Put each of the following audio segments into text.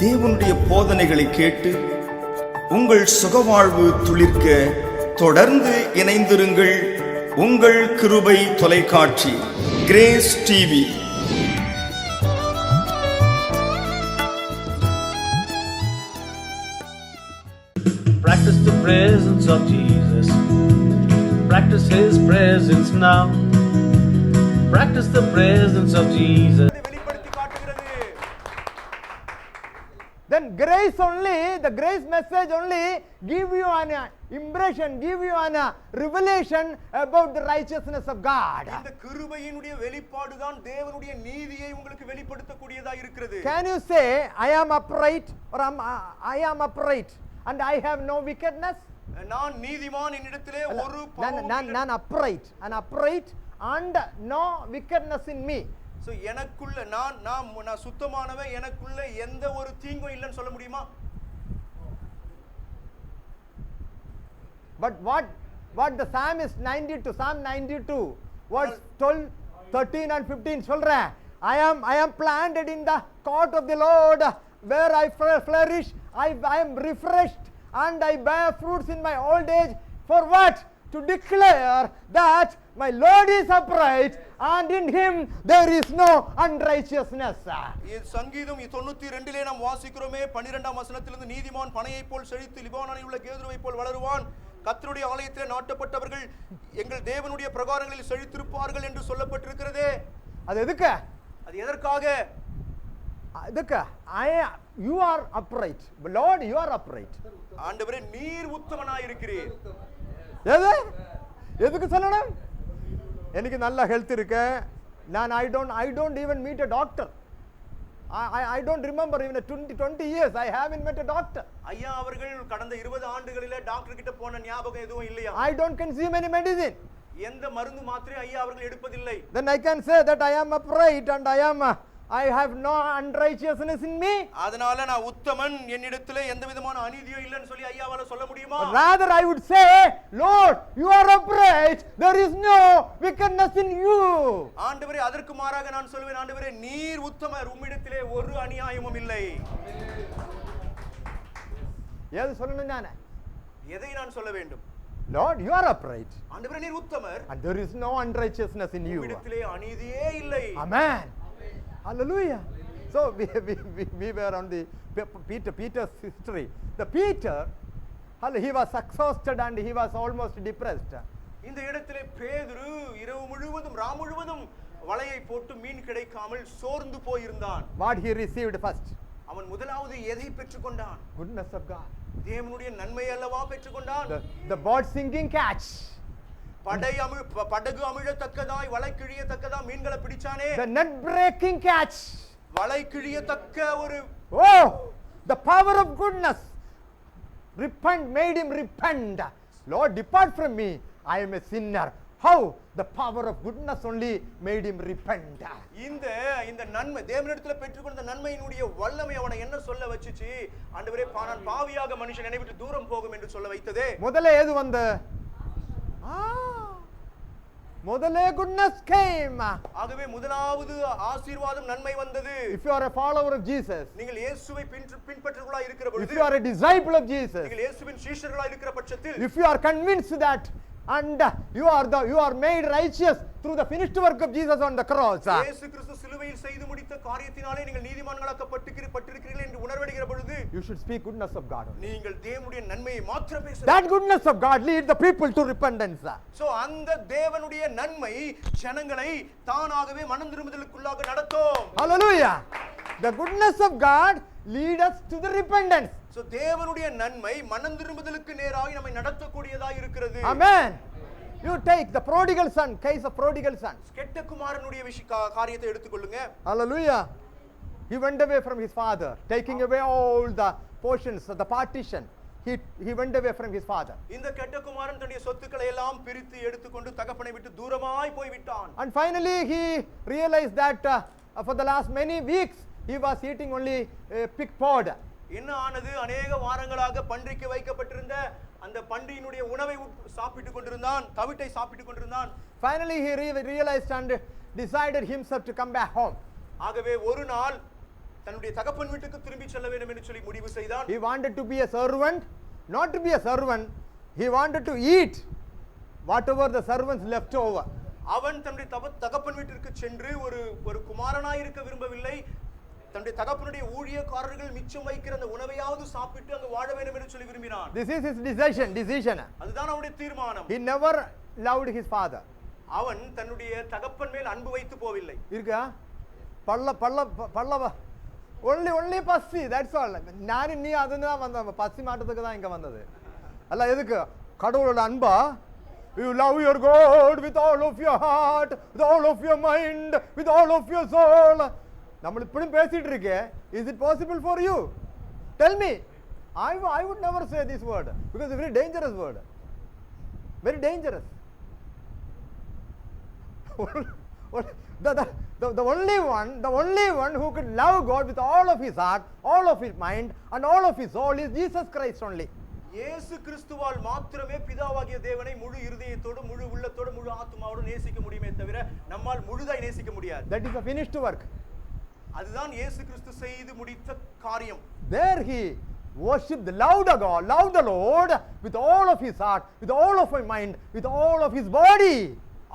தேவனுடைய போதனைகளை கேட்டு உங்கள் சுகவாழ்வு துளிர்க்க தொடர்ந்து இணைந்திருங்கள். உங்கள் கிருபை தொலைக்காட்சி, grace TV. Practice the presence of Jesus. Practice His presence now. Practice the presence of Jesus. Then grace only, the grace message only give you an impression, give you an revelation about the righteousness of God. இந்த கிருபையினுடைய வெளிப்பாடு தான் தேவனுடைய நீதியை உங்களுக்கு வெளிப்படுத்தக்கூடியதா இருக்கிறது. Can you say I am upright or I am upright and I have no wickedness? நான் நீதிமான், என்னிடத்திலே ஒரு பாவமும் நான் upright and no wickedness in me. So எனக்குள்ள நான் சுத்தமானவன், எனக்குள்ள எந்த ஒரு தீங்கும் இல்லைன்னு சொல்ல முடியுமா? But what the psalmist 92, Psalm 92 verse 12, 13 and 15 சொல்றேன். I am planted in the court of the Lord where I flourish. I am refreshed and I bear fruits in my old age. For what? To declare that my Lord is upright and in him there is no unrighteousness. சங்கீதம் 92 நாம் வாசிக்கிறோமே 12ஆம் வசனத்திலிருந்து, நீதிமான் பனையைப் போல் செழித்து லிபானோனில் உள்ள கேதுருவைப் போல் வளருவான். கர்த்தருடைய ஆலயத்திலே நாட்டப்பட்டவர்கள் எங்கள் தேவனுடைய பிரகாரங்களில் செழித்திருப்பார்கள் என்று சொல்லப்பட்டிருக்கிறதே. அது எதுக்கு? அது எதற்காக? அதுக்கு you are upright. Lord, you are upright. ஆண்டவரே, நீர் உத்தமனாய் இருக்கிறீர். எதுக்கு சொல்லணும்? எனக்கு நல்ல ஹெல்த் இருக்கு. நான் I don't even meet a doctor. I don't remember even 20 years I haven't met a doctor. ஐயா அவர்கள் கடந்த 20 ஆண்டுகளிலே டாக்டர் கிட்ட போன ஞாபகம் எதுவும் இல்லையா? I don't consume any medicine. எந்த மருந்து மாத்திரை ஐயா அவர்கள் எடுப்பதில்லை. Then I can say that I am upright and I have no unrighteousness in me. அதனால நான் உத்தமன், என்னிடத்திலே எந்த விதமான அநீதியும் இல்லைன்னு சொல்லி ஐயாவால சொல்ல முடியுமா? Rather I would say, Lord, you are upright, there is no wickedness in you. ஆண்டவரே, அதற்கு மாறாக நான் சொல்வேன், ஆண்டவரே நீர் உத்தமர், உம்மிடத்திலே ஒரு அநியாயமும் இல்லை. ஏது சொல்லணும் நானே? எதை நான் சொல்ல வேண்டும்? Lord, you are upright. ஆண்டவரே நீர் உத்தமர், and there is no unrighteousness in you. உம்மிடத்திலே அநீதியே இல்லை. Amen. Hallelujah. So we were on the Peter's history. The Peter, he was exhausted and he was almost depressed. இந்த இடத்திலே பேதுரு இரவு முழுவதும் ராம் முழுவதும் வலையை போட்டு மீன் கிடைக்காமல் சோர்ந்து போயிருந்தான். What he received first? அவன் முதலாவது எதை பெற்றுக்கொண்டான்? Goodness of God. தேவனுடைய நன்மை அல்லவா பெற்றுக்கொண்டான். The boat sinking catch. படகு அமிழத்தக்கதாய் வலை கிழியத்தக்கதா மீன்களை பிடிச்சானே. The net breaking catch. வலை கிழியத்தக்க ஒரு the power of goodness made him repent. Lord, depart from me, I am a sinner. How? The power of goodness only made him repent. இந்த நன்மை தேவனிடத்தில் பெற்றுக்கொண்ட நன்மையினுடைய வல்லமை அவனை என்ன சொல்ல வச்சுச்சு? ஆண்டவரே, நான் பாவியாக மனுஷன் என்னை விட்டு தூரம் போகும் என்று சொல்ல வைத்ததே. முதல்ல ஏது வந்த? முதல்ல goodness came. ஆகவே முதலாவது ஆசீர்வாதம் நன்மை வந்தது. If you are a follower of Jesus, நீங்கள் இயேசுவை பின்பற்றுகிறவர்களாய் இருக்கிற பொழுது, if you are a disciple of Jesus, நீங்கள் இயேசுவின் சீஷர்களாய் இருக்கிற பட்சத்தில், if you are convinced that and you are made righteous through the finished work of Jesus on the cross, இயேசு கிறிஸ்து சிலுவையில் செய்து முடித்த காரியத்தினாலே நீங்கள் நீதிமான்களாக்கப்பட்டிருக்கிறீர்கள் என்று உணர்வடைகிற பொழுது, you should speak goodness of God. நீங்கள் தேவனுடைய நன்மையை மாத்திரம் பேச. That goodness of God leads the people to repentance. So அந்த தேவனுடைய நன்மை ஜனங்களை தானாகவே மனம் திரும்புதலுக்குள்ளாக நடத்தும். Hallelujah. The goodness of God lead us to the repentance. So தேவனுடைய நன்மை மனம் திரும்புதலுக்கு நேராக நம்மை நடத்தக்கூடியதாக இருக்கிறது. Amen. You take the prodigal son, case of prodigal son. கெட்ட குமாரனுடைய காரியத்தை எடுத்துக்கொள்ளுங்க. Hallelujah. He went away from his father, taking away all the portions of the partition. He went away from his father. இந்த கெட்ட குமாரன் தன்னுடைய சொத்துக்களை எல்லாம் பிரித்து எடுத்துக்கொண்டு தகப்பனை விட்டு தூரமாய் போய் விட்டான். And finally he realized that for the last many weeks he was eating only pig pod. என்ன ஆனது? அநேக வாரங்களாக பன்றிக்கு வைக்கப்பட்டிருந்த அந்த பன்றியினுடைய உணவை சாப்பிட்டுக் கொண்டிருந்தான், தவிட்டை சாப்பிட்டுக் கொண்டிருந்தான். Finally he realized and decided himself to come back home. ஆகவே ஒரு நாள் தன்னுடைய தகப்பன் வீட்டுக்கு திரும்பி செல்ல வேண்டும் என்று சொல்லி முடிவு செய்தான். He wanted to be a servant, not to be a servant. He wanted to eat whatever the servants left over. அவன் தன்னுடைய தகப்பன் வீட்டிற்கு சென்று ஒரு குமாரனாய் இருக்க விரும்பவில்லை. தன்னுடைய தகப்பனுடைய ஊழியக்காரர்கள் மிச்சம் வைக்கிற அந்த உணவையாவது சாப்பிட்டு அங்கு வாழ வேண்டும் என்று சொல்லி விரும்பினான். This is his decision. அதுதான் அவனுடைய தீர்மானம். He never loved his father. அவன் தன்னுடைய தகப்பன் மேல் அன்பு வைத்து போவில்லை. இருக்கா பள்ள only பசி, that's all. நான் நீ அதுதான் வந்த பசி மாட்டத்துக்கு தான் இங்க வந்தது அல்ல. எதுக்கு? கடவுளோட அன்பா. You love your God with all of your heart, with all of your mind, with all of your soul. நம்ம இப்படி பேசிட்டு இருக்கே. Is it possible for you? Tell me. I would never say this word because it's a very dangerous word. Very dangerous. The only one who could love God with all of his heart, all of his mind and all of his soul is Jesus Christ only. இயேசு கிறிஸ்துவால் மாத்திரமே பிதாவாகிய தேவனை முழு இருதயத்தோடு முழு உள்ளத்தோடு முழு ஆத்துமாவோடு நேசிக்க முடியுமே தவிர நம்மால் முழுதாய் நேசிக்க முடியாது. That is a finished work. அதுதான் இயேசு கிறிஸ்து செய்து முடித்த காரியம். There he worshipped, loved God, loved the Lord with all of his heart, with all of his mind, with all of his body.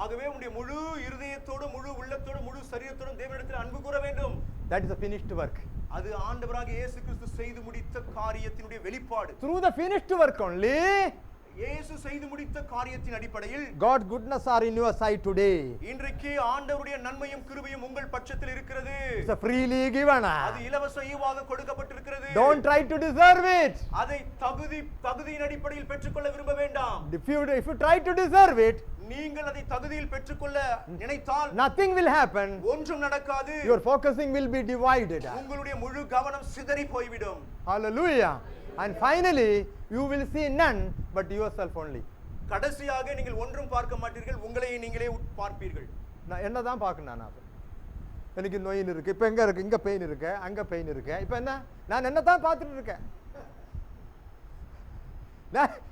ஆகவே உன்னுடைய முழு இருதயத்தோடு முழு உள்ளத்தோடு முழு சரீரத்தோடு தேவனிடத்தில் அன்பு கூற வேண்டும். That is a finished work. அது ஆண்டவராகிய இயேசு கிறிஸ்து செய்து முடித்த காரியத்தினுடைய வெளிப்பாடு. Through the finished work only, இயேசு செய்து முடித்த காரியத்தின் அடிப்படையில் God's goodness are in your sight today. இன்றைக்கு ஆண்டவருடைய நன்மையும் கிருபையும் உங்கள் பட்சத்தில் இருக்கிறது. It's a freely given. அது இலவச ஈவாக கொடுக்கப்பட்டிருக்கிறது. Don't try to deserve it. அதை தகுதியின் அடிப்படையில் பெற்றுக்கொள்ள விரும்ப வேண்டாம். If you try to deserve it, நீங்கள் அதை தகுதியில் பெற்றுக்கொள்ள நினைத்தால் nothing will happen. ஒன்றும் நடக்காது. Your focusing will be divided. உங்களுடைய முழு கவனம் சிதறி போய்விடும். Hallelujah. And finally you will see none but yourself only. கடைசியாக நீங்கள் ஒன்றும் பார்க்க மாட்டீர்கள், உங்களை நீங்களே பார்ப்பீர்கள். நான் என்னதான் பார்க்கணும்? நான் எனக்கு நோயின் இருக்கு, இப்ப எங்க இருக்கு, இங்க பெயின் இருக்கு, அங்க பெயின் இருக்கு. இப்ப என்ன? நான் என்னதான் பார்த்துட்டு இருக்கேன்?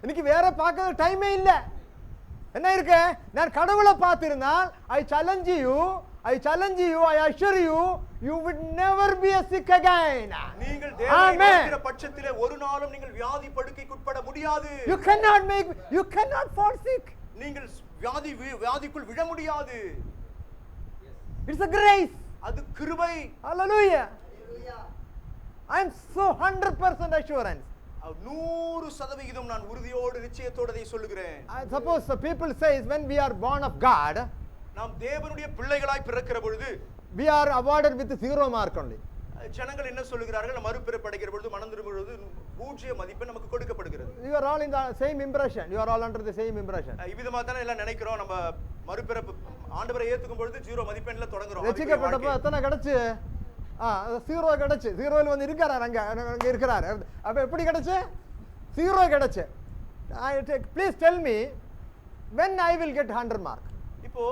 எனக்கு வேற பார்க்க டைமே இல்ல. என்ன இருக்கு? நான் கடவுளை பார்த்திருந்தால் I challenge you, I assure you, you would never be sick again. நீங்கள் தேவனை பார்க்கிற பட்சத்திலே ஒரு நாளும் நீங்கள் வியாதி படுக்கைக்கு உட்பட முடியாது. You cannot fall sick. நீங்கள் வியாதிக்குள் விழ முடியாது. It's a grace. அது கிருபை. Hallelujah. I am so 100% assurance. 100% நான் உறுதியோடு நிச்சயத்தோடு அதை சொல்லுகிறேன். Suppose the people says when we are born of God, நாம் தேவனுடைய பிள்ளைகளாய் பிறக்கிற பொழுது we are awarded with 0 mark only. ஜனங்கள் என்ன சொல்லுகிறார்கள்? மறுபிறப்படைகிற பொழுது மனம் திரும்பும் பொழுது 0 மதிப்பெண் நமக்கு கொடுக்கப்படுகிறது. You are all in the same impression. You are all under the same impression. இவ்விதமா தான எல்லாம் நினைக்கிறோம். நம்ம மறுபிறப்பு ஆண்டவரை ஏத்துக்கும் பொழுது 0 மதிப்பெண்ல தொடங்குறோம். ரட்சிக்கப்பட்டப்ப எத்தனை கிடைச்சு? 0 கிடைச்சு. 0ல வந்து இருக்காரு, அங்க இருக்கிறார். அப்ப எப்படி கிடைச்சு? 0 கிடைச்சு. Please tell me when I will get 100 mark. இப்போ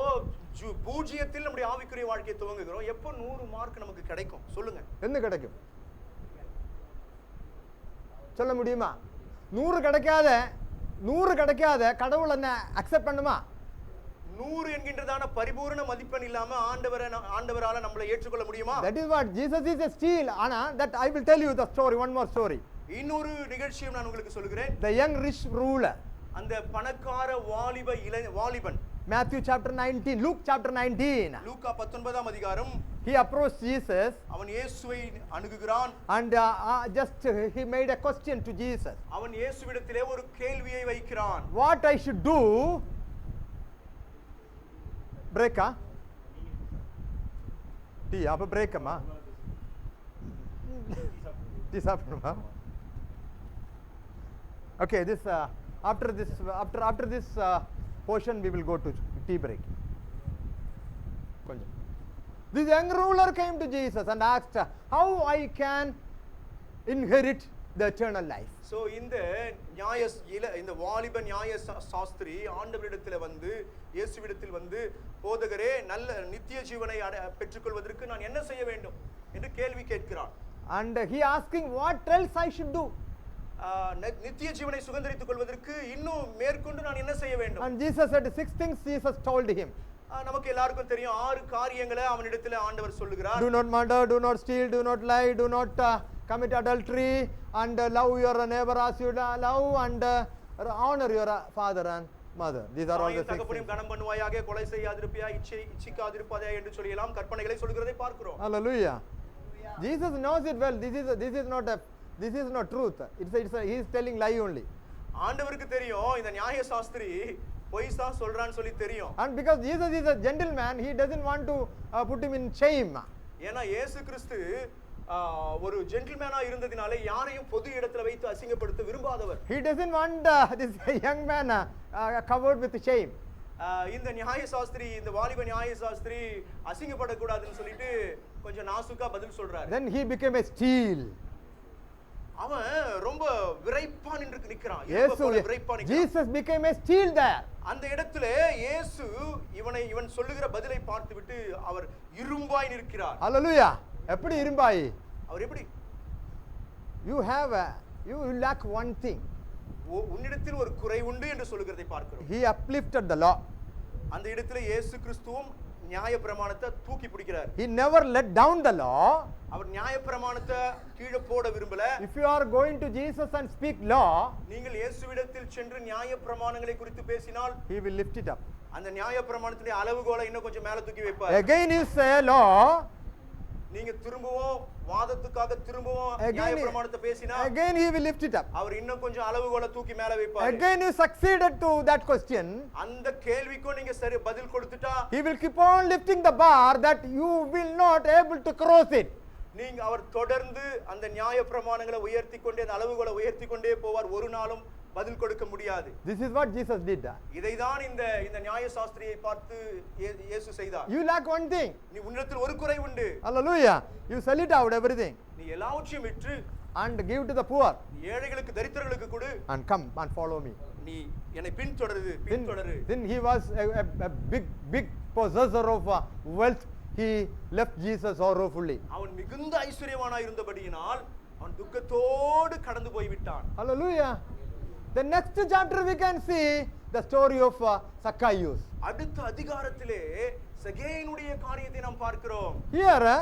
0ல் நம்முடைய ஆவிக்குரிய வாழ்க்கையை துவங்குகிறோம். எப்போ 100 மார்க் நமக்கு கிடைக்கும்? சொல்லுங்க. என்ன கிடைக்கும்? சொல்ல முடியுமா? 100 கிடைக்காத கடவுள் என்ன அக்செப்ட் பண்ணுமா? 100 என்கின்றதான பரிபூரண மதிப்பெண் இல்லாம ஆண்டவரால நம்மளை ஏற்றுக்கொள்ள முடியுமா? That is what Jesus is a steal. ஆனா that I will tell you the story, one more story. இன்னொரு நிகழ்ச்சியை நான் உங்களுக்கு சொல்கிறேன். The young rich ruler. அந்த பணக்கார வாலிபன். Matthew chapter 19, Luke chapter 19. லூக்கா 19ஆம் அதிகாரம். He approached Jesus. அவன் இயேசுவை அணுகுகிறான். And just he made a question to Jesus. அவன் இயேசுவிடத்திலே ஒரு கேள்வியை வைக்கிறான். What I should do? Break ah? Tea, அப்ப break அம்மா. Tea சாப்பிடணுமா? Okay, this after this portion we will go to tea break. கொஞ்சம். This young ruler came to Jesus and asked how I can inherit the eternal life. So இந்த வாலிப நியாய சாஸ்திரி ஆண்டவரிடத்தில் வந்து இயேசுவிடத்தில் வந்து போதகரே நல்ல நித்திய ஜீவனை பெற்றுக்கொள்வதற்கு நான் என்ன செய்ய வேண்டும் என்று கேள்வி கேட்கிறான். And he asking what else I should do? நித்திய ஜீவனை சுதந்தரித்துக் கொள்வதற்கு இன்னும் மேற்கொண்டு நான் என்ன செய்ய வேண்டும்? And Jesus said 6 things Jesus told him. நமக்கு எல்லாருக்கும் தெரியும் 6 காரியங்களை அவனிடத்துல ஆண்டவர் சொல்லுகிறார். Do not murder, do not steal, do not lie, do not commit adultery, and love your neighbor as you love, and honor your father and mother. These are all the 6 தகப்பனையும் கனம் பண்ணுவாயாக, கொலை செய்யாதிருப்பாய், இச்சிக்காதிருப்பாய் என்று சொல்லி எல்லாம் கற்பனைகளை சொல்கிறதை பார்க்கிறோம். Hallelujah. Jesus knows it well. This is not truth. He is telling lie only. ஆண்டவருக்கு தெரியும் இந்த நியாய சாஸ்திரி பொய் தான் சொல்றான்னு சொல்லி தெரியும். And because Jesus is a gentleman, he doesn't want to put him in shame. ஏன்னா இயேசு கிறிஸ்து ஒரு ஜென்டில்மேனா இருந்ததினால யாரையும் பொது இடத்துல வைத்து அசிங்கப்படுத்த விரும்பாதவர். He doesn't want this young man covered with shame. இந்த நியாய சாஸ்திரி, இந்த வாலிப நியாய சாஸ்திரி அசிங்கப்படக்கூடாதுன்னு சொல்லிட்டு கொஞ்சம் நாசுக்கா பதில் சொல்றாரு. Then he became a steel. அவன் ரொம்ப விரைப்பா நின்று நிக்கிறான். Jesus became a steel there. அந்த இடத்துல இயேசு இவன் சொல்லுகிற பதிலை பார்த்துவிட்டு அவர் இரும்பாய் நிற்கிறார். Hallelujah. எப்படி இரும்பாய்? அவர் எப்படி? You lack one thing. உன்னிடத்தில் ஒரு குறை உண்டு என்று சொல்லுகிறதை பார்க்கிறோம். He uplifted the law. அந்த இடத்துல இயேசு கிறிஸ்துவும் நியாயப்பிரமாணத்தை தூக்கி பிடிக்கிறார். He never let down the law. அவர் நியாயப்பிரமாணத்தை கீழே போட விரும்பல. If you are going to Jesus and speak law, நீங்கள் இயேசுவிடத்தில் சென்று நியாயப்பிரமாணங்களை குறித்து பேசினால் he will lift it up. அந்த நியாயப்பிரமாணத்திலே அளவுகோலை இன்னும் கொஞ்சம் மேல தூக்கி வைப்பார். Again is a law. நீங்க திரும்பவும் வாதத்துக்காக திரும்பவும் நியாயப்பிரமாணத்தை பேசினா again he will lift it up. அவர் இன்னும் கொஞ்சம் அளவுகோலை தூக்கி மேல வைப்பார். Again you succeeded to that question. அந்த கேள்விக்கு நீங்க சரி பதில் கொடுத்துட்டா he will keep on lifting the bar that you will not able to cross it. நீங்க அவர் தொடர்ந்து அந்த நியாயப்பிரமாணங்களை உயர்த்தி கொண்டே அந்த அளவுகோலை உயர்த்தி கொண்டே போவார். ஒரு நாளும் பதில் கொடுக்க முடியாது. This is what Jesus did. இதைதான் இந்த நியாய சாஸ்திரியை பார்த்து இயேசு செய்தார். You lack one thing. நீ உன்னிடத்தில் ஒரு குறை உண்டு. Hallelujah. You sell it out everything. நீ எல்லாவற்றையும் விற்று and give to the poor. ஏழைகளுக்கு தரித்திரர்களுக்கு கொடு. and come and follow me. நீ என்னை பின்தொடரு. Then he was a big possessor of wealth. He left Jesus sorrowfully. அவன் மிகுந்த ஐஸ்வரியவானாய் இருந்தபடியினால் அவன் துக்கத்தோடு கடந்து போய் விட்டான். Hallelujah. The next chapter we can see the story of Zacchaeus. அடுத்த அதிகாரத்திலே சகேயுனுடைய காரியத்தை நாம் பார்க்கிறோம். Here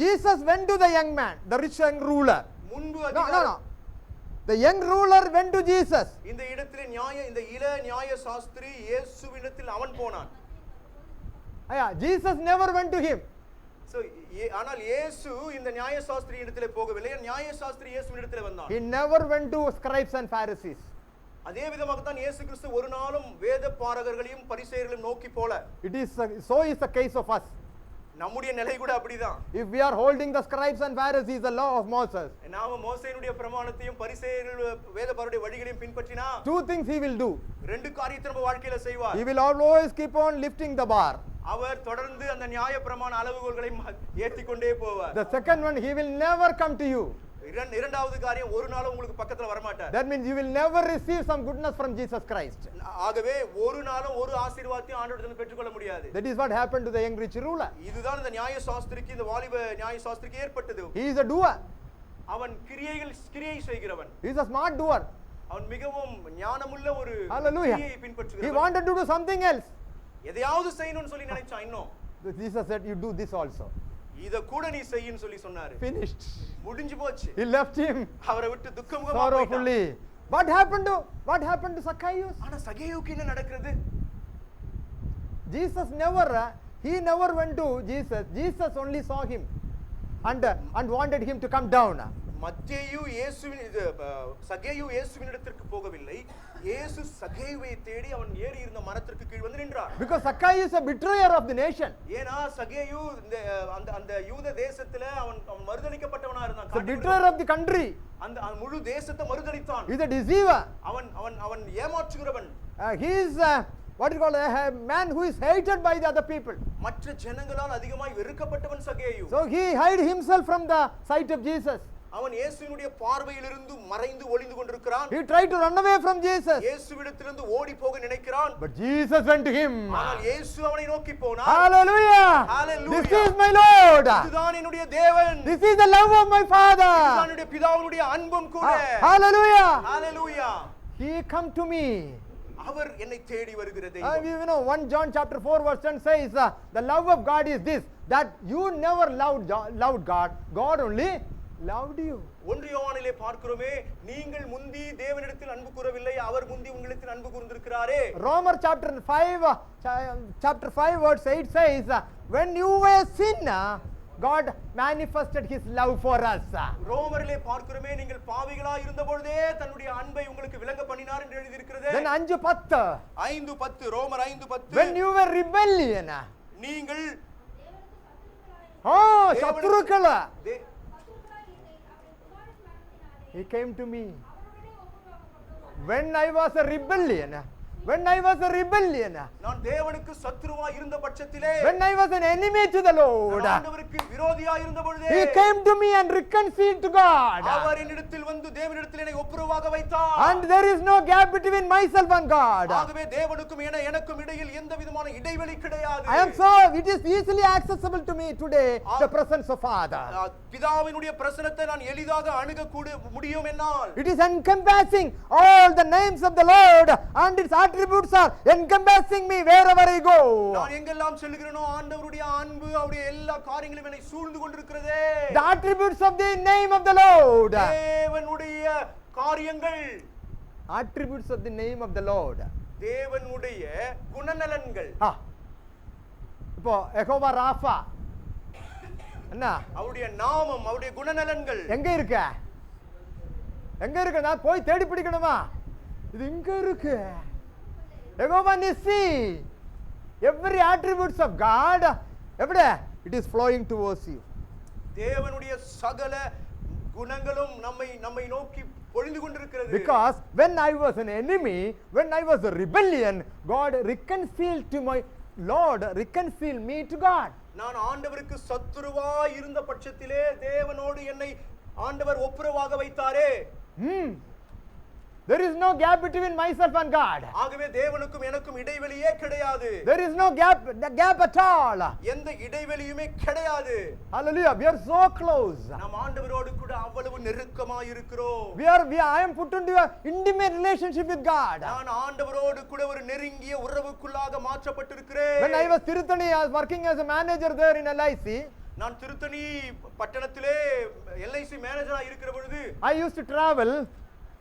Jesus went to the young man, the rich young ruler. முன்பு No. The young ruler went to Jesus. இந்த இடத்திலே இந்த இள நியாய சாஸ்திரி இயேசுவினிடத்தில் அவன் போனான். Jesus never went to him. So ஆனால் இயேசு இந்த நியாய சாஸ்திரி இடத்திலே போகவில்லை. நியாய சாஸ்திரி இயேசுவினிடத்திலே வந்தான். He never went to scribes and Pharisees. அதே விதமாக தான் இயேசு கிறிஸ்து ஒரு நாளும் வேத பாரகர்களையும் பரிசேயர்களையும் நோக்கி போல. It is so is the case of us. நம்முடைய நிலை கூட அப்படிதான். If we are holding the scribes and Pharisees, the law of Moses, நாம மோசேயினுடைய பிரமாணத்தையும் பரிசேயர்கள் வேதபாரருடைய வழிகளையும் பின்பற்றினா two things he will do. ரெண்டு காரியத்தை நம்ம வாழ்க்கையில செய்வார். He will always keep on lifting the bar. அவர் தொடர்ந்து அந்த நியாய பிரமாண அளவுகோல்களை ஏத்தி கொண்டே போவார். The second one, he will never come to you. இரண்டாவது காரியம் ஒரு நாளும் உங்களுக்கு பக்கத்துல வர மாட்டார். That means you will never receive some goodness from Jesus Christ. ஆகவே ஒரு நாளும் ஒரு ஆசீர்வாதத்தையும் ஆண்டவரிடத்தில் பெற்றுக்கொள்ள முடியாது. That is what happened to the young rich ruler. இதுதான் இந்த நியாய சாஸ்திரிக்கு இந்த வாலிப நியாய சாஸ்திரிக்கு ஏற்பட்டது. He is a doer. அவன் கிரியை செய்கிறவன். He is a smart doer. அவன் மிகவும் ஞானமுள்ள ஒரு கிரியை பின்பற்றுகிறவன். He wanted to do something else. எதையாவது செய்யணும்னு சொல்லி நினைச்சான். இன்னும் Jesus said, you do this also. இத கூட நீ செய்யின்னு சொல்லி சொன்னாரு. Finished. முடிஞ்சு போச்சு. He left him அவரை விட்டு துக்கமுகமா போயிட்டான். sorrowfully. What happened to Zacchaeus? ஆனா சகேயுக்கு என்ன நடக்கிறது? Jesus he never went to Jesus. Jesus only saw him and wanted him to come down. மத்தேயு சகேயு இயேசுவினிடத்திற்கு போகவில்லை. இயேசு சகேயுவை தேடி அவன் ஏறி இருந்த மரத்திற்கு கீழ் வந்து நின்றார். Because Zacchaeus is a betrayer of the nation. ஏனா சகேயு அந்த யூத தேசத்திலே அவன் மறுதலிக்கப்பட்டவனா இருந்தான். The betrayer of the country. அந்த முழு தேசத்தை மறுதலித்தான். He is a deceiver. அவன் ஏமாற்றுகிறவன். He is what you call a man who is hated by the other people. மற்ற ஜனங்களால் அதிகமாய் வெறுக்கப்பட்டவன் சகேயு. So he hid himself from the sight of Jesus. அவன் இயேசுவினுடைய பார்வையிலிருந்து மறைந்து ஒளிந்து கொண்டிருக்கிறான். He tried to run away from Jesus. இயேசுவிடத்திலிருந்து ஓடி போக நினைக்கிறான். But Jesus went to him. ஆனால் இயேசு அவனை நோக்கி போனார். Hallelujah. Hallelujah. This is my Lord. இதுதான் என்னுடைய தேவன். This is the love of my Father. இதுதான் என்னுடைய பிதாவினுடைய அன்பும் கூட. Hallelujah. Hallelujah. He come to me. அவர் என்னை தேடி வருகிற You தெய்வம். know, 1 John chapter 4 verse 10 says, the love of God is this, that you never loved God, God only loved you. 1 யோவானிலே பார்க்கிறோமே, நீங்கள் முந்தி தேவனிடத்தில் அன்பு கூறவில்லை, அவர் முந்தி உங்களிடத்தில் அன்பு கூர்ந்திருக்கிறாரே. Romans chapter 5 verse 8 says, when you were sinner, God manifested his love for us. ரோமரிலே பார்க்கிறோமே, நீங்கள் பாவிகளாய் இருந்தபொழுதே தன்னுடைய அன்பை உங்களுக்கு விளங்க பண்ணினார் என்று எழுதியிருக்கிறது. Then 5:10, 5:10 ரோமர் 5:10 when you were rebellion, நீங்கள் சத்துருக்கள், தே- he came to me. When I was a rebellion, நான் தேவனுக்கு சத்துருவாய் இருந்த பட்சத்திலே, when I was an enemy to the Lord, நான் ஆண்டவருக்கு விரோதியாய் இருந்த பொழுதே, he came to me and reconciled to God. அவர் என்னிடத்தில் வந்து தேவனிடத்தில் என்னை ஒப்புரவாக வைத்தார். And there is no gap between myself and God. ஆகவே தேவனுக்கும் எனக்கும் இடையில் எந்த விதமான இடைவெளி கிடையாது. It is easily accessible to me today, the presence of Father. பிதாவினுடைய பிரசன்னத்தை நான் எளிதாக அணுக முடியும் என்னால். It is encompassing all the names of the Lord, and its attributes are encompassing me wherever I go. நான் எங்கெல்லாம் செல்கிறேனோ ஆண்டவருடைய அன்பு அவருடைய எல்லா காரியங்களும் என்னை சூழ்ந்து கொண்டிருக்கிறதே. The attributes of the name of the Lord. தேவனுடைய காரியங்கள், Attributes of the name of the Lord. தேவனுடைய குணநலன்கள். இப்போ யெகோவா ராஃபா என்ன, அவருடைய நாமம், அவருடைய குணநலன்கள் எங்க இருக்க? நான் போய் தேடி பிடிக்கணுமா? இது இங்க இருக்கு. Jehovah நிசி, every attributes of God, எവിടെ? It is flowing towards you. தேவனுடைய சகல குணங்களும் நம்மை நோக்கி பொழிந்து கொண்டிருக்கிறது. Because when I was an enemy, when I was a rebellion, God reconciled to my Lord, reconciled me to God. நான் ஆண்டவருக்கு சத்துருவாய் இருந்த பட்சத்திலே தேவனோடு என்னை ஆண்டவர் ஒப்புரவாக வைத்தாரே. There is no gap between myself and God. ஆகவே தேவனுக்கும் எனக்கும் இடைவெளியே கிடையாது. There is no gap at all. எந்த இடைவெளியுமே கிடையாது. Hallelujah. We are so close. நாம் ஆண்டவரோடு கூட அவ்வளவு நெருக்கமாய் இருக்கிறோம். I am put into an intimate relationship with God. நான் ஆண்டவரோடு கூட ஒரு நெருங்கிய உறவுக்குள்ளாக மாற்றப்பட்டிருக்கிறேன். When I was Tirthani, I was working as a manager there in LIC. நான் திருத்தணி பட்டணத்திலே LIC மேனேஜரா இருக்கிற பொழுது I used to travel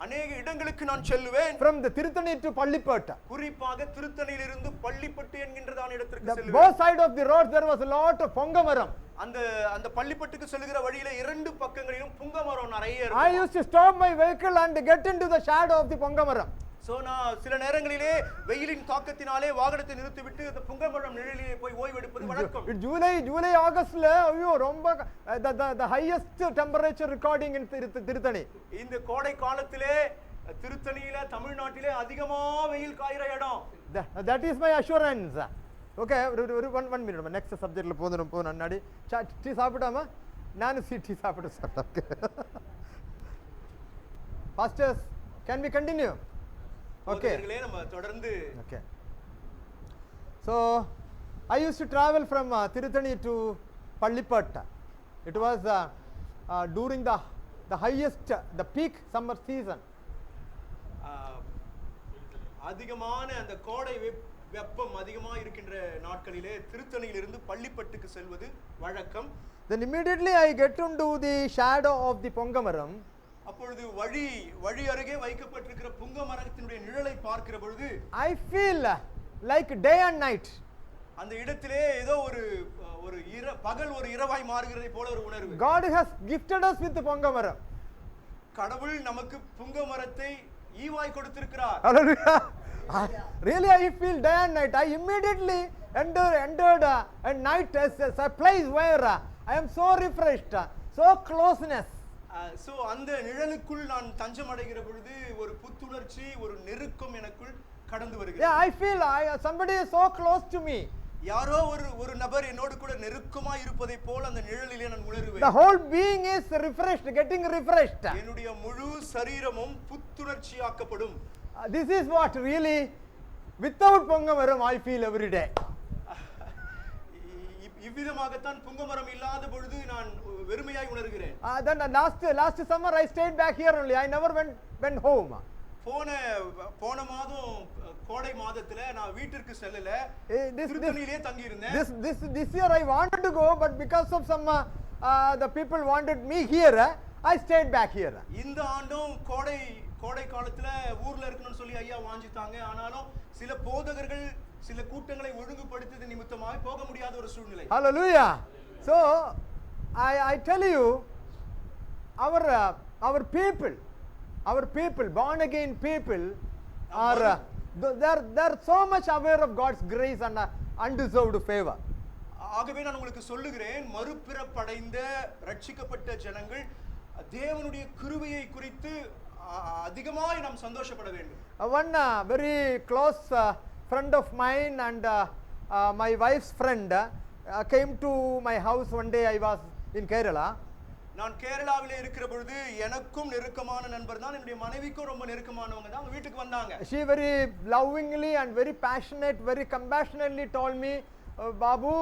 அநேக இடங்களுக்கு நான் செல்லுவேன். from the Tirthani to Pallipattu. குறிப்பாக திருத்தணியிலிருந்து பள்ளிப்பட்டு என்கின்றதான இடத்திற்கு செல்லுவேன். Both side of the road there was a lot of பொங்கமரம். அந்த பள்ளிப்பட்டுக்கு செல்லுகிற வழியில இரண்டு பக்கங்களிலும் புங்கமரம் நிறைய I இருக்கும். used to stop my vehicle and get into the shadow of the பொங்கமரம். சோ நான் சில நேரங்களிலே வெயிலின் தாக்கத்தினாலே வாகனத்தை நிறுத்திவிட்டு அந்த புங்கமரம் நிழலிலே போய் ஓய்வெடுப்பது வழக்கம். ஜூலை ஆகஸ்ட்ல ஐயோ ரொம்ப the highest temperature recording in Tirthani. இந்த கோடை காலத்திலே திருத்தணியில தமிழ்நாட்டிலே அதிகமா வெயில் காயிற இடம். That is my assurance. Okay, one minute. Next subject la போறோம் முன்னாடி டீ சாப்பிடாமா? நானும் டீ சாப்பிட்டு sir. Pastors, can we continue? Okay. நம்ம தொடர்ந்து. Okay. So I used to travel from Tirthani to Pallipattu. It was during the highest, the peak summer season. அதிகமான அந்த கோடை வெப்பம் அதிகமா இருக்கின்ற நாட்களிலே திருத்தணியிலிருந்து பள்ளிப்பட்டுக்கு செல்வது வழக்கம். Then immediately I get into the shadow of the Pongamaram. அப்பொழுது வழி அருகே வைக்கப்பட்டிருக்கிற புங்க மரத்தினுடைய நிழலை பார்க்கிற பொழுது I feel like day and night. அந்த இடத்திலே ஏதோ ஒரு பகல் ஒரு இரவாய் மாறுகிறதை போல ஒரு உணர்வு. God has gifted us with the Pongamaram. கடவுள் நமக்கு புங்க மரத்தை ஈவாய் கொடுத்திருக்கிறார். Hallelujah. Really I feel day and night. I immediately entered a night as a place where I am so refreshed, so closeness. So அந்த நிழலுக்குள் நான் தஞ்சம் அடைகிற பொழுது ஒரு புத்துணர்ச்சி, ஒரு நெருக்கம் எனக்குள் கடந்து வருகிறது. Yeah, I feel somebody is so close to me. யாரோ ஒரு நபர் என்னோடு கூட நெருக்கமா இருப்பதை போல அந்த நிழலிலே நான் உணர்வேன். The whole being is refreshed, getting refreshed. என்னுடைய முழு சரீரமும் புத்துணர்ச்சியாக்கப்படும். This is what really without Pongamaram I feel every day. இவ்விதமாகத்தான் புங்கமரம் இல்லாத பொழுது நான் வெறுமையாய் உணர்கிறேன். Then last summer I stayed back here only. I never went home. போன மாதம் கோடை மாதத்துல நான் வீட்டிற்கு செல்லல, This திருத்தணியிலே தங்கி இருந்தேன். this year I wanted to go, but because of some the people wanted me here, I stayed back here. இந்த ஆண்டும் கோடை காலத்துல ஊர்ல இருக்கணும்னு சொல்லி ஐயா வாஞ்சித்தாங்க. ஆனாலும் சில போதகர்கள் சில கூட்டங்களை ஒழுங்குபடுத்தியது நிமித்தமாக போக முடியாத ஒரு சூழ்நிலை. Hallelujah. So I tell you, our people, born again people are they're so much aware of God's grace and undeserved favor. ஆகவே நான் உங்களுக்கு சொல்லுகிறேன், மறுபிறப்படைந்த ரட்சிக்கப்பட்ட ஜனங்கள் தேவனுடைய கிருபையை குறித்து அதிகமாய் நாம் சந்தோஷப்பட வேண்டும். One very close friend of mine and my wife's friend came to my house one day. I was in Kerala. நான் கேரளாவிலே இருக்கிற பொழுது எனக்கும் நெருக்கமான நண்பர் தான், என்னுடைய மனைவிக்கும் ரொம்ப நெருக்கமானவங்க தான் வீட்டுக்கு வந்தாங்க. She very lovingly and very passionate, very compassionately told me, Babu,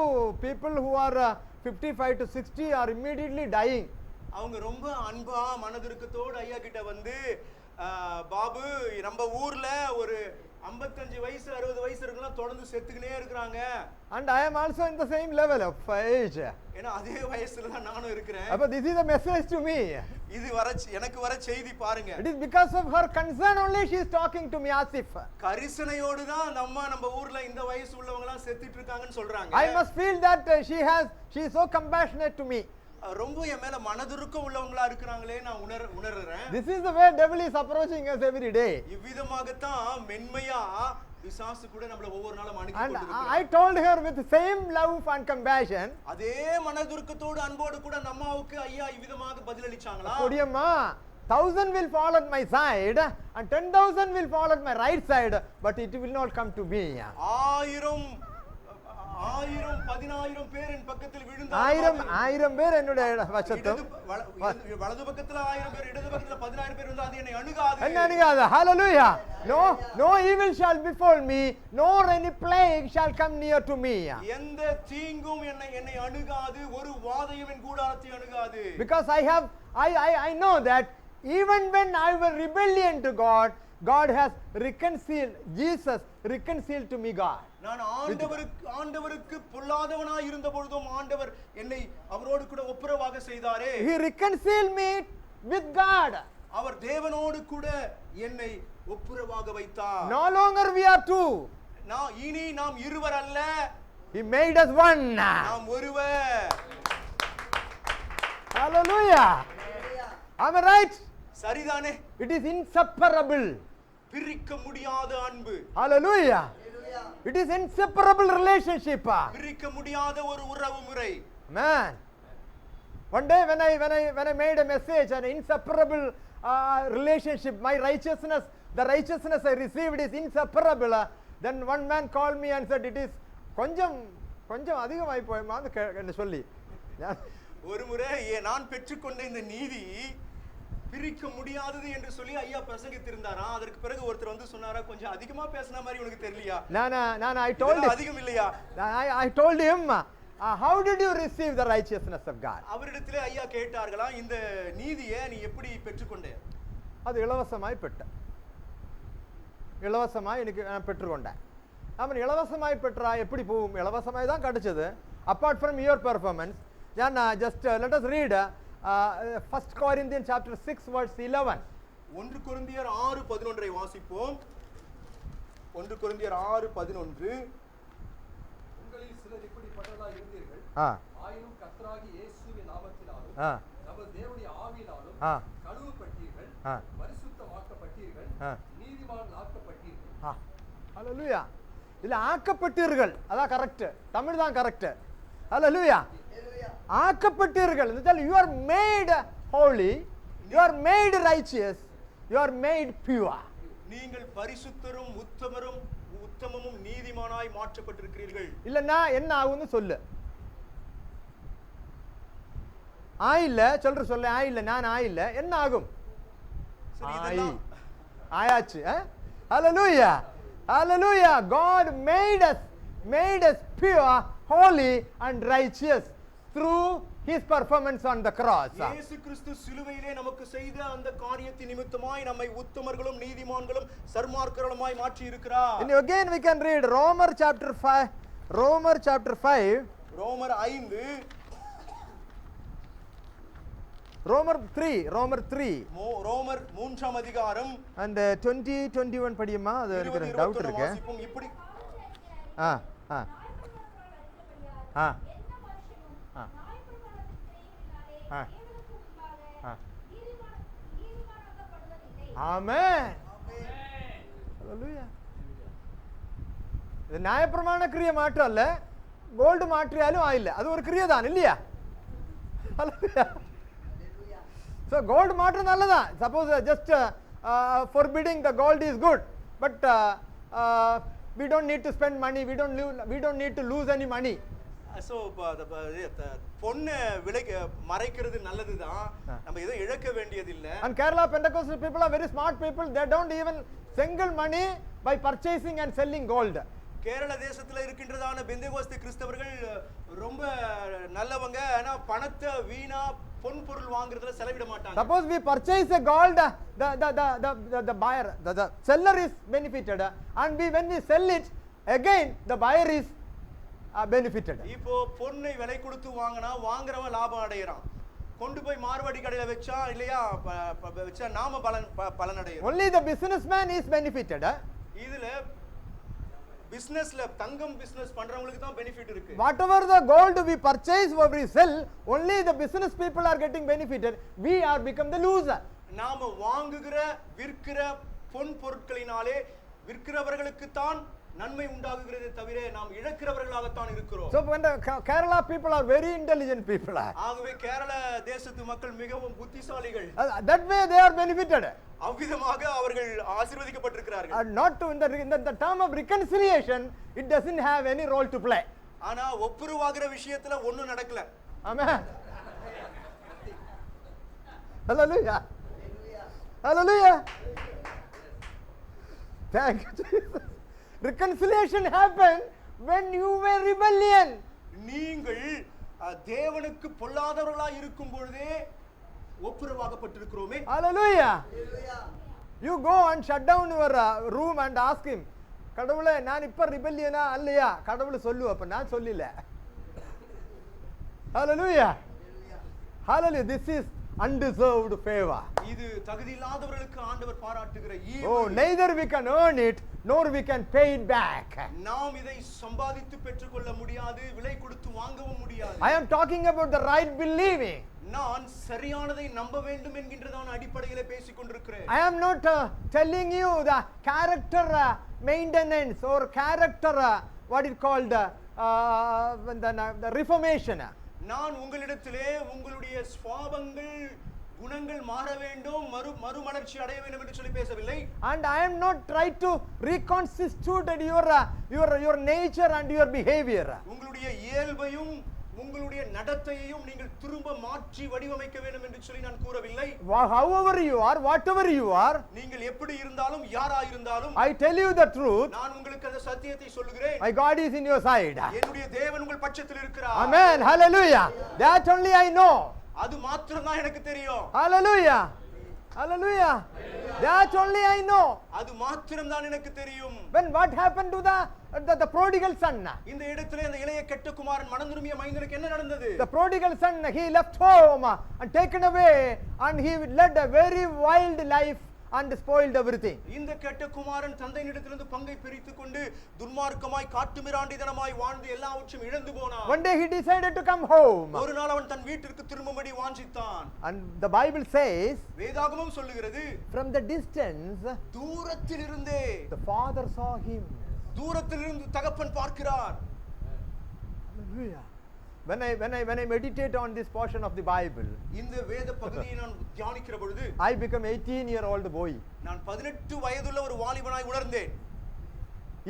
people who are 55 to 60 are immediately dying. அவங்க ரொம்ப அன்பா மனதிருக்கத்தோடு ஐயா கிட்ட வந்து, பாபு நம்ம ஊர்ல ஒரு 55 வயசு 60 வயசு இருக்கலாம் தொடர்ந்து செத்துக்கினே இருக்காங்க. And I am also in the same level of age. ஏன்னா அதே வயசுல தான் நானும் இருக்கிறேன். But this is a message to me. இது எனக்கு வர செய்தி பாருங்க. It is because of her concern only she is talking to me as if. கரிசனையோடு தான் நம்ம ஊர்ல இந்த வயசு உள்ளவங்க எல்லாம் செத்துட்டு இருக்காங்கன்னு சொல்றாங்க. I must feel that she is so compassionate to me. ரொம்ப என் மேல மனதுருக்கம் உள்ளவங்களா இருக்காங்களே நான் உணர்றேன். This is the way devil is approaching us every day. இவ்விதமாக தான் மென்மையா பிசாசு கூட நம்மள ஒவ்வொரு நாளும் அணுகி கொண்டிருக்கிறான். I told her with the same love and compassion. அதே மனதுருக்கத்தோடு அன்போடு கூட நம்மாவுக்கு ஐயா இவ்விதமாக பதிலளிச்சாங்களா? கொடியம்மா, 1000 will fall at my side and 10,000 will fall at my right side, but it will not come to me. 1000 பேர் என் பக்கத்தில் விழுந்தாலும் 1000 பேர் என்னுடைய வசத்தும் வலது பக்கத்துல 1000 பேர் இடது பக்கத்துல 10000 பேர் இருந்தா அது என்னை அணுகாது. என்ன அணுகாது? Hallelujah. No evil shall befall me, nor any plague shall come near to me. எந்த தீங்கும் என்னை அணுகாது, ஒரு வாதையும் என் கூடாரத்தை அணுகாது. Because I know that even when I was rebellion to God has reconciled, Jesus reconciled to me God. நான் ஆண்டவருக்கு பொல்லாதவனாய் இருந்த பொழுதும் ஆண்டவர் என்னை அவரோடு கூட ஒப்புரவாக செய்தாரே. He reconciled me with God. அவர் தேவனோடு கூட என்னை ஒப்புரவாக வைத்தார். No longer we are two. இனி நாம் இருவர் அல்ல. He made us one. நாம் ஒருவர். Hallelujah. Am I right? சரிதானே? It is inseparable. பிரிக்க முடியாத அன்பு. Hallelujah. It is inseparable relationship. பிரிக்க முடியாத ஒரு உறவு முறை. Man, one day when I made a message, an inseparable relationship, my righteousness, the righteousness I received is inseparable. Then one man called me and said, it is கொஞ்சம் அதிகமாய் போய்மான்னு சொல்லி, ஒரு முறை நான் பெற்றுக்கொண்ட இந்த நீதி பிரிக்க முடியாதது என்று சொல்லி ஐயா பிரசங்கித்திருந்தாரா. அதற்கு பிறகு ஒருத்தர் வந்து சொன்னாரா, கொஞ்சம் அதிகமா பேசின மாதிரி உனக்கு தெரியலையா? I told him, அதிகம் இல்லையா? I told him, how did you receive the righteousness of God? அவரிடத்திலே ஐயா கேட்டார்களா, இந்த நீதியை நீ எப்படி பெற்றுக்கொண்டே? அது இலவசமாய் பெற்றேன். இலவசமாய் எனக்கு நான் பெற்றுக்கொண்டேன். அவன் இலவசமாய் பெற்றா எப்படி போகும்? இலவசமாய் தான் கிடைச்சது. Apart from your performance, then just let us read 1 Corinthians chapter 6 verse 11. 1 கொரிந்தியர் 6:11 வாசிப்போம். 1 கொரிந்தியர் 6:11. உங்களில் சிலர் இப்படிப்பட்டவர்களாய் இருந்தீர்கள். ஆயினும் கர்த்தராகிய இயேசுவின் நாமத்தினாலும் நமது தேவனுடைய ஆவியினாலும் கழுவப்பட்டீர்கள், பரிசுத்தமாக்கப்பட்டீர்கள், நீதிமான்களாக்கப்பட்டீர்கள். ஹல்லேலூயா. இல்ல ஆக்கப்பட்டீர்கள், அதான் கரெக்ட். தமிழ் தான் கரெக்ட். ஹல்லேலூயா. ஆக்கப்பட்டீர்கள். You are made holy, you are made righteous, you are made pure. நீங்கள் பரிசுத்தரும் உத்தமமும் நீதிமானாய் மாற்றப்பட்டிருக்கிறீர்கள். இல்லன்னா என்ன ஆகும்னு சொல்லு. ஆயில்ல சொல்ற ஆயில்ல, நான் ஆயில்ல, என்ன ஆகும்? ஆயாச்சு. Hallelujah. Hallelujah. God made us pure, holy and righteous through his performance on the cross. இயேசு கிறிஸ்து சிலுவையிலே நமக்கு செய்த அந்த காரியத்தின் நிமித்தமாய் நம்மை உத்தமர்களும் நீதிமான்களும் சன்மார்க்கர்களுமாய் மாற்றி இருக்கிறார். And again we can read Romans chapter 5. ரோமர் 5 ரோமர் 3 ரோமர் 3ஆம் அதிகாரம் and 20-21 படியுமா? அது எனக்கு டவுட் இருக்கு. இப்படி ஆ ஆ ஆ ஆமென். ஹalleluya. இது நியாயப்பிரமாண கிரியை மாற்றம் இல்ல, கோல்டு மாற்றியாலும் ஆயில்ல, அது ஒரு கிரியை தான் இல்லையா? ஹalleluya. So gold matter நல்லதான். Suppose just forbidding the gold is good, but we don't need to spend money, we don't need to lose any money. So பொண்ணு விலை மறைக்கிறது நல்லதுதான், நம்ம எதை இழக்க வேண்டியதில்லை. And Kerala Pentecostal people are very smart people, they don't even single money by purchasing and selling gold. Kerala தேசத்துல இருக்கின்றதான பெந்தேகோஸ்தே கிறிஸ்தவர்கள் ரொம்ப நல்லவங்க, ஆனா பணத்தை வீணா பொன் பொருள் வாங்குறதுல செலவிட மாட்டாங்க. Suppose we purchase a gold, the buyer, the seller is benefited, and when we sell it again the buyer is benefited. இப்போ பொன்னை விலை கொடுத்து வாங்கினா வாங்குறவன் லாபம் அடையறான், கொண்டு போய் மார்வாடி கடையில வெச்சா இல்லையா வெச்சா நாம பலன் அடையறோம். Only the businessman is benefited. இதுல பிசினஸ்ல தங்கம் பிசினஸ் பண்றவங்களுக்கு தான் பெனிஃபிட் இருக்கு. Whatever the gold we purchase or we sell, only the business people are getting benefited, we are become the loser. நாம வாங்குகிற விற்கிற பொன் பொருட்களினாலே விற்கிறவர்களுக்கு தான் நன்மை உண்டாகுகிறதே தவிர நாம் இழக்கிறவர்களாக தான் இருக்கிறோம். So when the Kerala people are very intelligent people, ஆகவே கேரள தேசத்து மக்கள் மிகவும் புத்திசாலிகள், that way they are benefited. அவ்விதமாக அவர்கள் ஆசீர்வதிக்கப்பட்டிருக்கிறார்கள். And not to in the term of reconciliation, it doesn't have any role to play. ஆனா ஒப்புரவாகிற விஷயத்துல ஒண்ணும் நடக்கல. Amen. Hallelujah. Hallelujah. Thank you, Jesus. Reconciliation happened when you were rebellion. நீங்கள் தேவனுக்கு பொல்லாதவர்களாய் இருக்கும் பொழுதே ஒப்புரவாகப்பட்டிருக்கிறோமே. Hallelujah. You go and shut down your room and ask him, கடவுளே நான் இப்ப ரிபெல்லியனா அல்லையா? கடவுள் சொல்லு, அப்ப நான் சொல்லல. Hallelujah. Hallelujah. This is undeserved favor. இது தகுதியில்லாதவர்களுக்கு ஆண்டவர் பாராட்டுகிற ஈவு. Oh, neither we can earn it nor we can pay it back. நாம் இதை சம்பாதித்து பெற்றுக்கொள்ள முடியாது, விலை கொடுத்து வாங்கவும் முடியாது. I am talking about the right believing. நான் சரியானதை நம்ப வேண்டும் என்கின்றதான அடிப்படையிலே பேசிக் கொண்டிருக்கிறேன். I am not telling you the character maintenance or character what it called the reformation. நான் உங்களிடத்திலே உங்களுடைய சுபாவங்கள் குணங்கள் மாற வேண்டும், மறுமலர்ச்சி அடைய வேண்டும் என்று சொல்லி பேசவில்லை. And I am not trying to reconstitute your nature and your behavior. உங்களுடைய இயல்பையும் உங்களுடைய நடத்தையையும் நீங்கள் திரும்ப மாற்றி வடிவமைக்க வேண்டும் என்று சொல்லி நான் கூறவில்லை. However you are, whatever you are, நீங்கள் எப்படி இருந்தாலும் யாரா இருந்தாலும் I tell you the truth. நான் உங்களுக்கு அந்த சத்தியத்தை சொல்லுகிறேன். My God is in your side. என்னுடைய தேவன் உங்கள் பட்சத்தில் இருக்கிறார். Amen. Hallelujah. That only I know. அது மாத்திரம் தான் எனக்கு தெரியும். Hallelujah. Hallelujah. That only I know. அது மாத்திரம் தான் எனக்கு தெரியும். When what happened to the prodigal son? இந்த இடத்திலே அந்த இளைய கெட்ட குமாரன் மனம் திரும்பிய மைந்தனுக்கு என்ன நடந்தது? The prodigal son, he left home and taken away, and he led a very wild life and spoiled everything. இந்த கெட்ட குமாரன் தந்தையிடத்திலிருந்து பங்கை பிரித்துக் கொண்டு துன்மார்க்கமாய் காட்டுமிராண்டித்தனமாய் வாழ்ந்து எல்லாவற்றையும் இழந்து போனான். One day he decided to come home. ஒரு நாள் அவன் தன் வீட்டிற்கு திரும்பும்படி வாஞ்சித்தான். And the Bible says, வேதாகமம் சொல்லுகிறது, from the distance தூரத்திலிருந்தே the father saw him. தூரத்திலிருந்து தகப்பன் பார்க்கிறார். Hallelujah. When I meditate on this portion of the Bible, இந்த வேத பகுதியை நான் தியானிக்கிற பொழுது I become 18-year-old boy. நான் 18 வயதுள்ள ஒரு வாலிபனாய் உணர்ந்தேன்.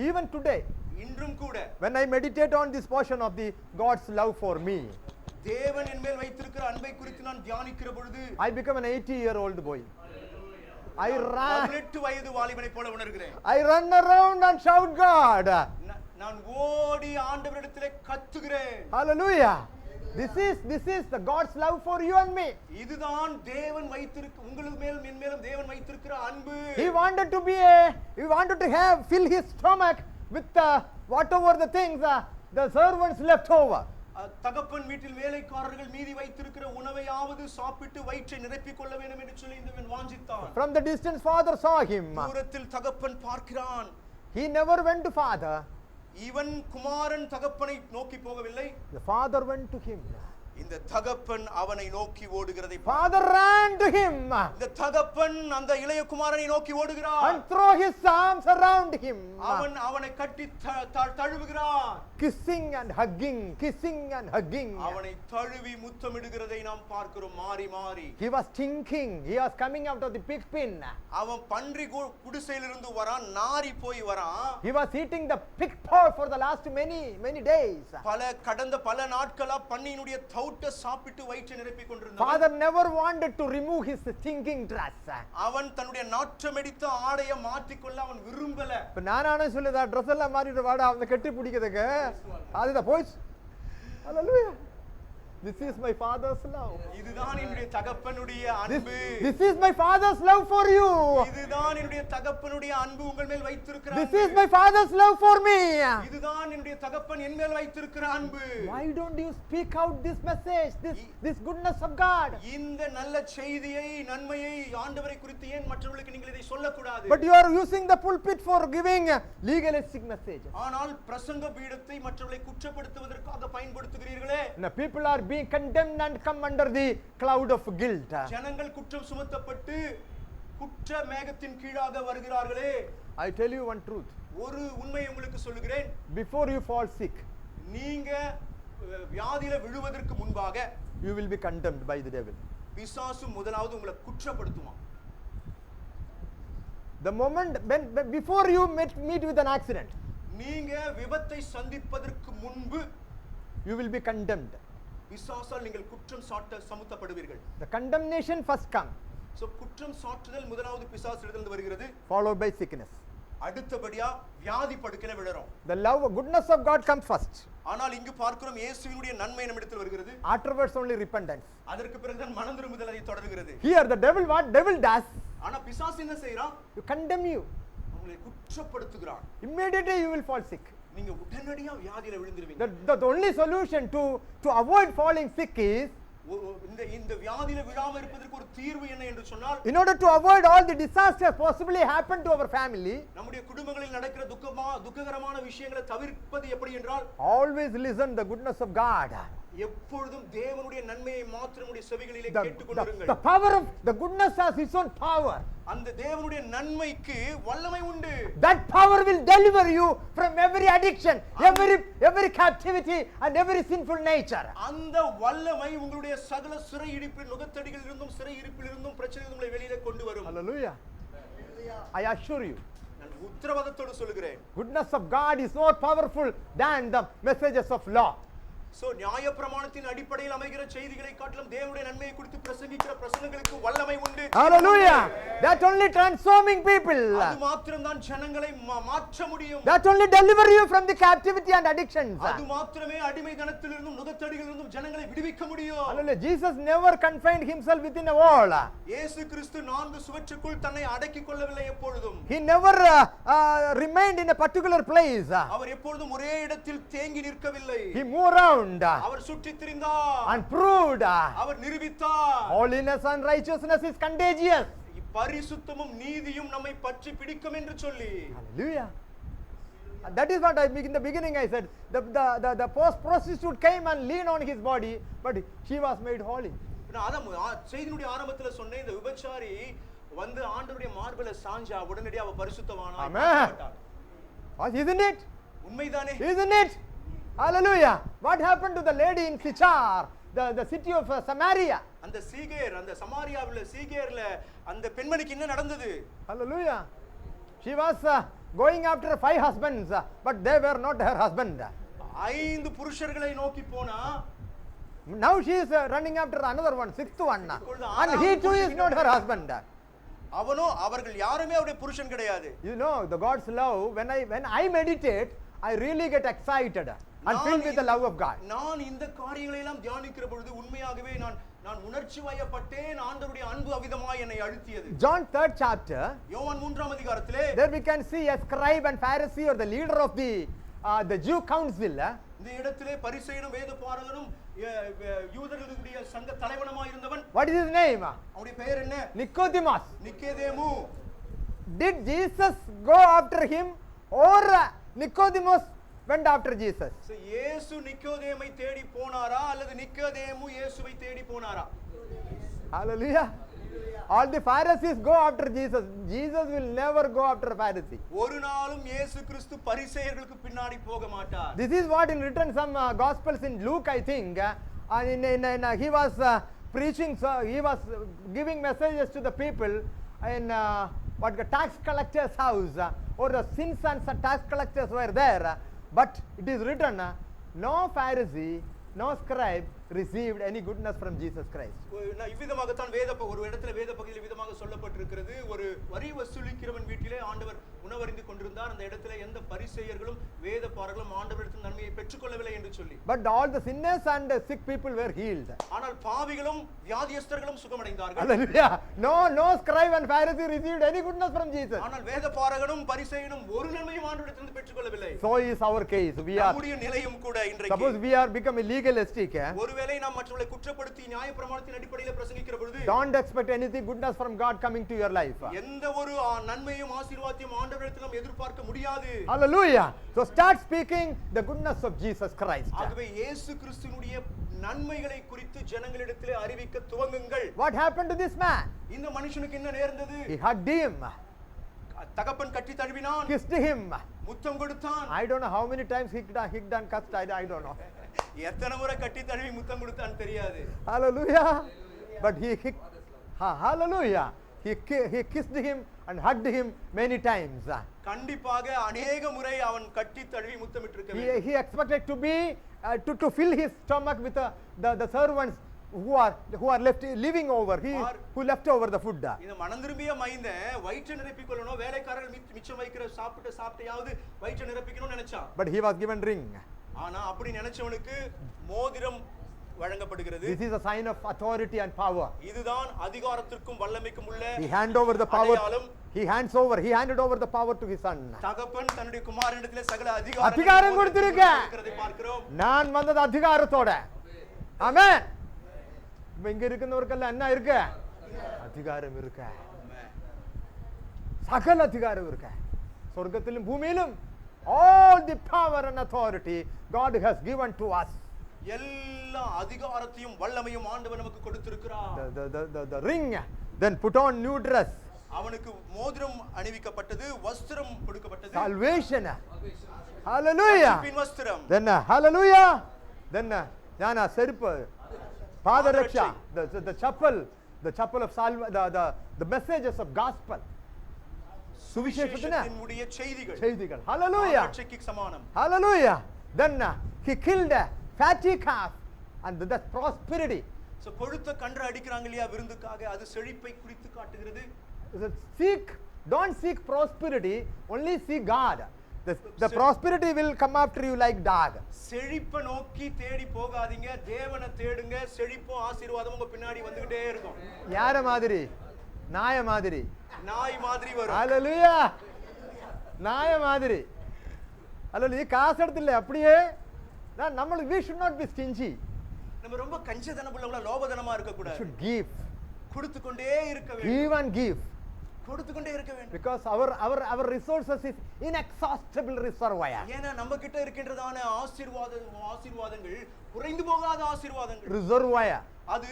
Even today, இன்றும் கூட when I meditate on this portion of the God's love for me, தேவன் என் மேல் வைத்திருக்கிற அன்பை குறித்து நான் தியானிக்கிற பொழுது I become an 80-year-old boy. I run 18 வயது வாலிபனை போல உணர்கிறேன். I run around and shout God. நான் ஓடி ஆண்டவரிடத்திலே கத்துகிறேன். Hallelujah. This is the God's love for you and me. இதுதான் தேவன் வைத்திருக்க உங்களுக்கு மேலும் என் மேலும் தேவன் வைத்திருக்கிற அன்பு. He wanted to fill his stomach with whatever the things the servants left over. தகப்பன் வீட்டில் வேலைக்காரர்கள் மீதி வைத்திருக்கிற உணவையாவது சாப்பிட்டு வயிற்றை நிரப்பிக் கொள்ள வேண்டும் என்று சொல்லி இவன் வாஞ்சித்தான். From the distance father saw him. தூரத்தில் தகப்பன் பார்க்கிறான். He never went to father. இவன் குமாரன் தகப்பனை நோக்கி போகவில்லை. The father went to him. இந்த தகப்பன் அவனை நோக்கி ஓடுகிறதை father ran to him. இந்த தகப்பன் அந்த இளைய குமாரனை நோக்கி ஓடுகிறான். And throw his arms around him. அவனை கட்டி தழுவுகிறான். Kissing and hugging. அவனை தழுவி முத்தமிடுகிறதை நாம் பார்க்கிறோம் மாறி மாறி. He was stinking. He was coming out of the pig pen. அவன் பன்றி குடிசையிலிருந்து வரான், நாரி போய் வரான். He was eating the pig paw for the last many days. கடந்த பல நாட்களா பன்னியினுடைய தௌட்ட சாப்பிட்டு வயிற்றை நிரப்பிக் கொண்டிருந்தான். Father never wanted to remove his stinking dress. அவன் தன்னுடைய நாற்றமெடித்த ஆடையை மாற்றிக்கொள்ள அவன் விரும்பல. இப்ப நானே சொல்லுதா ட்ரெஸ் எல்லாம் மாறிட்டு வாடா அவனை கட்டி பிடிக்கிறதுக்கு அதுதான் boys. Hallelujah. This is my father's love. இதுதான் என்னுடைய தகப்பனுடைய அன்பு. This is my father's love for you. இதுதான் என்னுடைய தகப்பனுடைய அன்பு உங்கள் மேல் வைத்திருக்கிற This is my father's love for me. இதுதான் என்னுடைய தகப்பன் என் மேல் வைத்திருக்கிற அன்பு. Why don't you speak out this message, this goodness of God? இந்த நல்ல செய்தியை நன்மையை ஆண்டவரை குறித்து ஏன் மற்றவர்களுக்கு நீங்கள் இதை சொல்லக்கூடாது? But you are using the pulpit for giving legalistic messages. ஆனால் பிரசங்க பீடத்தை மற்றவர்களை குற்றப்படுத்துவதற்காக பயன்படுத்துகிறீர்களே. Now people are being condemned and come under the cloud of guilt. ஜனங்கள் குற்றம் சுமத்தப்பட்டு குற்ற மேகத்தின் கீழாக வருகிறார்களே. I tell you one truth. ஒரு உண்மையை உங்களுக்கு சொல்லுகிறேன். Before you fall sick, நீங்க வியாதியில விழுவதற்கு முன்பாக you will be condemned by the devil. பிசாசு முதலாவது உங்களை குற்றப்படுத்துவான். The moment before you meet with an accident, நீங்க விபத்தை சந்திப்பதற்கு முன்பு you will be condemned. பிசாசால் நீங்கள் குற்றம் சாட்ட சமூத்தப்படுவீர்கள். The condemnation first comes. So குற்றம் சாட்டுதல் முதலாவது பிசாசிடமிருந்து வருகிறது. Followed by sickness. அடுத்தபடியா வியாதி படுக்கையில விழறோம். The love goodness of God comes first. ஆனால் இங்கு பார்க்கிறோம் இயேசுவினுடைய நன்மை நம்மிடத்தில் வருகிறது. Afterwards only repentance. அதற்கு பிறகுதான் மனம் திரும்புதல் அதை தொடர்கிறது. Here the devil does? ஆனா பிசாசு என்ன செய்றான்? You condemn you. உங்களை குற்றப்படுத்துகிறான். Immediately you will fall sick. நீங்க உடனடியா வியாதியில விழுந்துருவீங்க. The only solution to avoid falling sick is இந்த வியாதியில விழாம இருப்பதற்கு ஒரு தீர்வு என்ன என்று சொன்னால், in order to avoid all the disasters possibly happen to our family, நம்முடைய குடும்பங்களில் நடக்கிற துக்ககரமான விஷயங்களை தவிர்ப்பது எப்படி என்றால், always listen the goodness of God. எப்பொழுதும் தேவனுடைய நன்மையை மாத்திரம் உடைய செவிகளிலே கேட்டுக்கொண்டிருங்கள். The power of the goodness has its own power. அந்த தேவனுடைய நன்மைக்கு வல்லமை உண்டு. That power will deliver you from every addiction, every captivity and every sinful nature. அந்த வல்லமை உங்களுடைய சகல சிறையிருப்பில் நுகத்தடிகளில் இருந்தும் சிறையிருப்பில் இருந்தும் பிரச்சனைகளை உங்களை வெளியில கொண்டு வரும். Hallelujah. I assure you. நான் உத்தரவாதத்தோடு சொல்கிறேன். Goodness of God is more powerful than the messages of law. So நியாயப்பிரமாணத்தின் அடிப்படையில் அமைகிற செய்திகளை காட்டிலும் தேவனுடைய நன்மையை குறித்து பிரசங்கிக்கிற பிரசங்கங்களுக்கு வல்லமை உண்டு. Hallelujah. That only transforming people. அது மாத்திரம் தான் ஜனங்களை மாற்ற முடியும். That only deliver you from the captivity and addictions. அது மாத்திரமே அடிமைத்தனத்திலிருந்தும் நுகத்தடிகளிலிருந்தும் ஜனங்களை விடுவிக்க முடியும். Hallelujah. Jesus never confined himself within a wall. இயேசு கிறிஸ்து நான்கு சுவற்றுக்குள் தன்னை அடக்கிக் கொள்ளவில்லை எப்பொழுதும். He never remained in a particular place. அவர் எப்பொழுதும் ஒரே இடத்தில் தேங்கி நிற்கவில்லை. He moved around. அவர் சுற்றித் திரிந்தார் and proved. Our நிரூபித்தார். Holiness and righteousness is contagious. பரிசுத்தமும் நீதியும் நம்மை பற்றி பிடிக்கும் என்று சொல்லி. Hallelujah. And that is what in the beginning I said. The prostitute came and leaned on his body, but she was made holy. நான் அத செய்தியுடைய ஆரம்பத்துல சொன்னேன். இந்த விபச்சாரி வந்து ஆண்டவருடைய மார்புல சாஞ்சா உடனடியாக அவ பரிசுத்தமானாள். Amen. Isn't it? உண்மைதானே? Isn't it? Hallelujah. What happened to the lady in Sychar, the city of Samaria? அந்த சீகேர், அந்த சமாரியாவுல சீகேர்ல அந்த பெண்மணிக்கு என்ன நடந்தது? Hallelujah. She was going after 5 husbands, but they were not her husband. 5 புருஷர்களை நோக்கி போனா, now she is running after another one, 6th one, and he too is not her husband. அவனோ அவர்கள் யாருமே அவருடைய புருஷன் கிடையாது. You know the God's love, when I meditate, I really get excited. and filled with the love of God. நான் இந்த காரியங்களை எல்லாம் தியானிக்கிற பொழுது உண்மையாகவே நான் உணர்ச்சி வயப்பட்டேன். ஆண்டவருடைய அன்பு அவிதமாய் என்னை அழுத்தியது. John 3rd chapter, யோவான் 3ஆம் அதிகாரத்திலே there we can see a scribe and Pharisee, or the leader of the Jew council. இந்த இடத்திலே பரிசேயனும் வேதபாரகனும் யூதர்களுடைய சங்க தலைவனுமாய் இருந்தவன். What is his name? அவனுடைய பெயர் என்ன? Nicodemus. நிக்கோதேமு. Did Jesus go after him, or Nicodemus went after Jesus? So இயேசு நிக்கோதேமை தேடி போனாரா அல்லது நிக்கோதேமு இயேசுவை தேடி போனாரா? Hallelujah. All the Pharisees go after Jesus. Jesus will never go after a Pharisee. ஒரு நாளும் இயேசு கிறிஸ்து பரிசேயர்களுக்கு பின்னாடி போக மாட்டார். This is what in written some gospels in Luke, I think, and he was preaching, so he was giving messages to the people in what the tax collector's house, or the sins and tax collectors were there, but it is written, no Pharisee, no scribe received any goodness from Jesus Christ. இவ்விதமாகத்தான் ஒரு இடத்துல வேத பகுதியில் விதமாக சொல்லப்பட்டிருக்கிறது. ஒரு வரி வசூலிக்கிறவன் வீட்டிலே ஆண்டவர் உணவருந்திக் கொண்டிருந்தார். அந்த இடத்துல எந்த பரிசேயர்களும் வேதபாரகர்களும் ஆண்டவரிடத்தில் நன்மையை பெற்றுக்கொள்ளவில்லை என்று சொல்லி. But all the sinners and the sick people were healed. ஆனால் பாவிகளும் வியாதியஸ்தர்களும் சுகமடைந்தார்கள். Hallelujah. No scribe and Pharisee received any goodness from Jesus. ஆனால் வேதபாரகனும் பரிசேயனும் ஒரு நன்மையும் ஆண்டவரிடத்தில் பெற்றுக்கொள்ளவில்லை. So is our case. We are, நம்முடைய நிலையும் கூட இன்றைக்கு. suppose we are become a legalistic. ஒருவேளை நாம் மற்றவர்களை குற்றப்படுத்தி நியாயப்பிரமாணத்தின் அடிப்படையில் பிரசங்கிக்கிற பொழுது, don't expect anything goodness from God coming to your life. எந்த ஒரு நன்மையும் ஆசீர்வாதத்தையும் ஆண்டவரிடத்தில் நாம் எதிர்பார்க்க முடியாது. Hallelujah. So start speaking the goodness of Jesus Christ. ஆகவே இயேசு கிறிஸ்துவினுடைய நன்மைகளை குறித்து ஜனங்களிடத்திலே அறிவிக்க துவங்குங்கள். What happened to this man? இந்த மனுஷனுக்கு என்ன நேர்ந்தது? He hugged him, தகப்பன் கட்டி தழுவினான், kissed him. முத்தம் கொடுத்தான். I don't know how many times he hicked and cussed. I don't know. எத்தனை முறை கட்டி தழுவி முத்தம் கொடுத்தான் தெரியாது. Hallelujah. But he hallelujah. He kissed him and hugged him many times. கண்டிப்பாக अनेक முறை அவன் கட்டி தழுவி முத்தமிட்டிருக்கிறான். He expected to be to fill his stomach with the servants who are left living over, who left over the food. இந்த மனம் திரும்பிய மைந்தன் வயிற்றை நிரப்பிக் கொள்ளணும், வேலைக்காரர்கள் மிச்சம் வைக்கிற சாப்பிட்டையாவது வயிற்றை நிரப்பிக்கணும்னு நினைச்சான். But he was given ring. ஆனா அப்படி நினைச்சவனுக்கு மோதிரம் வழங்கப்படுகிறது. This is a sign of authority and power. இதுதான் அதிகாரத்திற்கும் வல்லமைக்கும் உள்ள He handed over the power the power to his son. தகப்பன் தன்னுடைய குமாரனிடத்திலே சகல அதிகாரம் கொடுத்திருக்கிறதை பார்க்கிறோம். நான் வந்தது அதிகாரத்தோட. ஆமென். இங்க இருக்கிறவர்க்கெல்லாம் என்ன இருக்கு? அதிகாரம் இருக்கு. சகல அதிகாரம் இருக்கு. சொர்க்கத்திலும் பூமியிலும் all the power and authority God has given to us. எல்லா அதிகாரத்தையும் வல்லமையும் ஆண்டவர் நமக்கு கொடுத்திருக்கிறார். The ring, then put on new dress. அவனுக்கு மோதிரம் அணிவிக்கப்பட்டது, வஸ்திரம் கொடுக்கப்பட்டது. Salvation. Hallelujah. வஸ்திரம். Then hallelujah. Then ஞான செருப்பு, பாதரட்சா, the chapel of the messages of gospel. சுவிசேஷத்தினுடைய செய்திகள். Hallelujah. ரட்சிக்கு சமானம். Hallelujah. Then he killed a fatty calf, and that's prosperity. So கொழுத்த கன்று அடிக்கறாங்க இல்லையா விருந்துக்காக, அது செழிப்பை குறித்து காட்டுகிறது. Don't seek prosperity, only seek God. The prosperity will come after you like dog. செழிப்பை நோக்கி தேடி போகாதீங்க, தேவனை தேடுங்க. செழிப்பும் ஆசீர்வாதமும் உங்க பின்னாடி வந்துகிட்டே இருக்கும். யார மாதிரி? நாய மாதிரி. நாய் மாதிரி வரும். Hallelujah. நாய மாதிரி. Hallelujah. காசு எடுத்துல அப்படியே நம்மளுக்கு we should not be stingy. நம்ம ரொம்ப கஞ்சதனமுள்ளவங்களா லோபதனமா இருக்க கூடாது. Should give. கொடுத்துக்கொண்டே இருக்க வேண்டும். Give and give. கொடுத்துக்கொண்டே இருக்க வேண்டும். Because our resources is inexhaustible reservoir. ஏனா நம்ம கிட்ட இருக்கின்றதான ஆசீர்வாதங்கள் குறைந்து போகாத ஆசீர்வாதங்கள். Reservoir. அது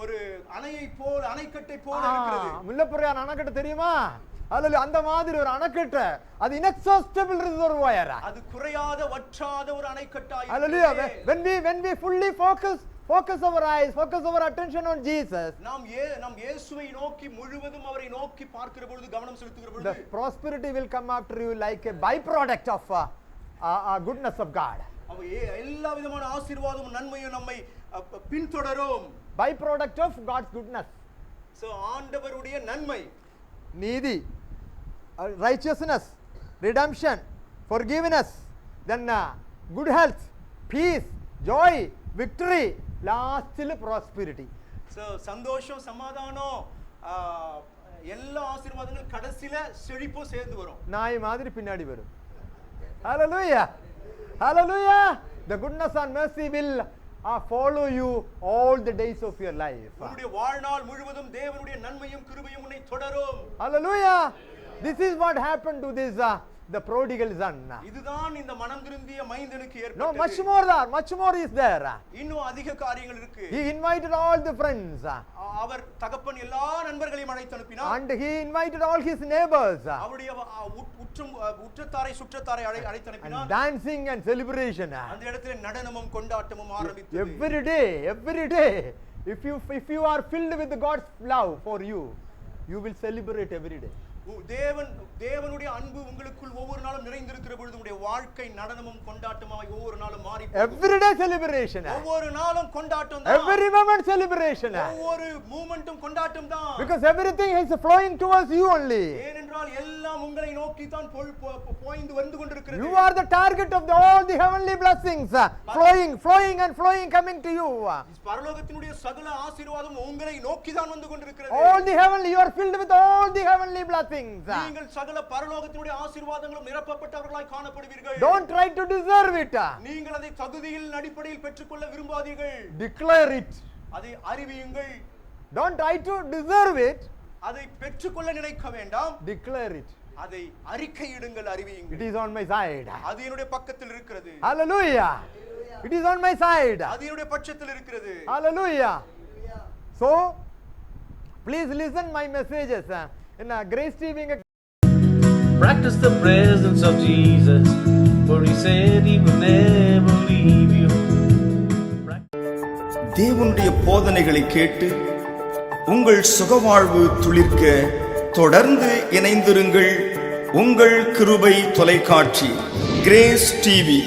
ஒரு அணையை போல, அணைக்கட்டை போல இருக்கிறது. முல்லப்பெரியார் அணைக்கட்டு தெரியுமா? அல்ல அந்த மாதிரி ஒரு அணைக்கட்டு, அது inexhaustible reservoir. அது குறையாத வற்றாத ஒரு அணைக்கட்டாய். Hallelujah. When we fully focus our eyes, focus our attention on Jesus, நாம் இயேசுவை நோக்கி முழுவதும் அவரை நோக்கி பார்க்கிற பொழுது, கவனம் செலுத்துகிற பொழுது, the prosperity will come after you like a byproduct of goodness of God. எல்லா விதமான ஆசீர்வாதமும் நன்மையும் நம்மை பின்தொடரும். Byproduct of God's goodness. So ஆண்டவருடைய நன்மை, நீதி, righteousness, redemption, forgiveness, then good health, peace, joy, victory, lastly prosperity. So சந்தோஷம், சமாதானம், எல்லா ஆசீர்வாதங்களும் கடைசில செழிப்பும் சேர்ந்து வரும். நாய் மாதிரி பின்னாடி வரும். Hallelujah. Hallelujah. The goodness and mercy will follow you all the days of your life. உன்னுடைய வாழ்நாள் முழுவதும் தேவனுடைய நன்மையும் கிருபையும் உன்னை தொடரும். Hallelujah. This is what happened to this the prodigal son. இதுதான் இந்த மனம் திருந்திய மைந்தனுக்கு ஏற்பட்டது. No, much more is there. இன்னும் அதிக காரியங்கள் இருக்கு. He invited all the friends. அவர் தகப்பன் எல்லா நண்பர்களையும் அழைத்து அனுப்பினார். And he invited all his neighbors. அவருடைய உற்றத்தாரை சுற்றத்தாரை அழைத்து அனுப்பினார். Dancing and celebration. அந்த இடத்துல நடனமும் கொண்டாட்டமும் ஆரம்பித்தது. Every day, if you are filled with God's love for you, you will celebrate every day. தேவனுடைய அன்பு உங்களுக்குள் ஒவ்வொரு நாளும் நிறைந்திருக்கிற பொழுது உங்களுடைய வாழ்க்கை நடனமும் கொண்டாட்டமாய் ஒவ்வொரு நாளும் மாறி every day celebration. ஒவ்வொரு நாளும் கொண்டாட்டம் தான். Every moment celebration. ஒவ்வொரு மூமென்ட்டும் கொண்டாட்டம் தான். Because everything is flowing towards you only. ஏனென்றால் எல்லாம் உங்களை நோக்கி தான் போய்ந்து வந்து கொண்டிருக்கிறது. You are the target of all the heavenly blessings, flowing coming to you. பரலோகத்தினுடைய சகல ஆசீர்வாதம் உங்களை நோக்கி தான் வந்து கொண்டிருக்கிறது. All the heavenly, you are filled with all the heavenly blessings. நீங்கள் சகல பரலோகத்தினுடைய ஆசீர்வாதங்களும் நிரப்பப்பட்டவர்களாய் காணப்படுவீர்கள். Don't try to deserve it. நீங்கள் அதை தகுதியின் அடிப்படையில் பெற்றுக்கொள்ள விரும்பாதீர்கள். Declare it. அதை அறிவியுங்கள். Don't try to deserve it. அதை பெற்றுக்கொள்ள நினைக்க வேண்டாம். Declare it. அதை அறிக்கையிடுங்கள், அறிவியுங்கள். It is on my side. அது என்னுடைய பக்கத்தில் இருக்கிறது. Hallelujah. It is on my side. அது என்னுடைய பட்சத்தில் இருக்கிறது. Hallelujah. So please listen my messages in Grace TV. Practice the presence of Jesus, for he said he would never leave you. தேவனுடைய போதனைகளை கேட்டு உங்கள் சுகவாழ்வு துளிர்க்க தொடர்ந்து இணைந்திருங்கள். உங்கள் கிருபை தொலைக்காட்சி, கிரேஸ் டிவி.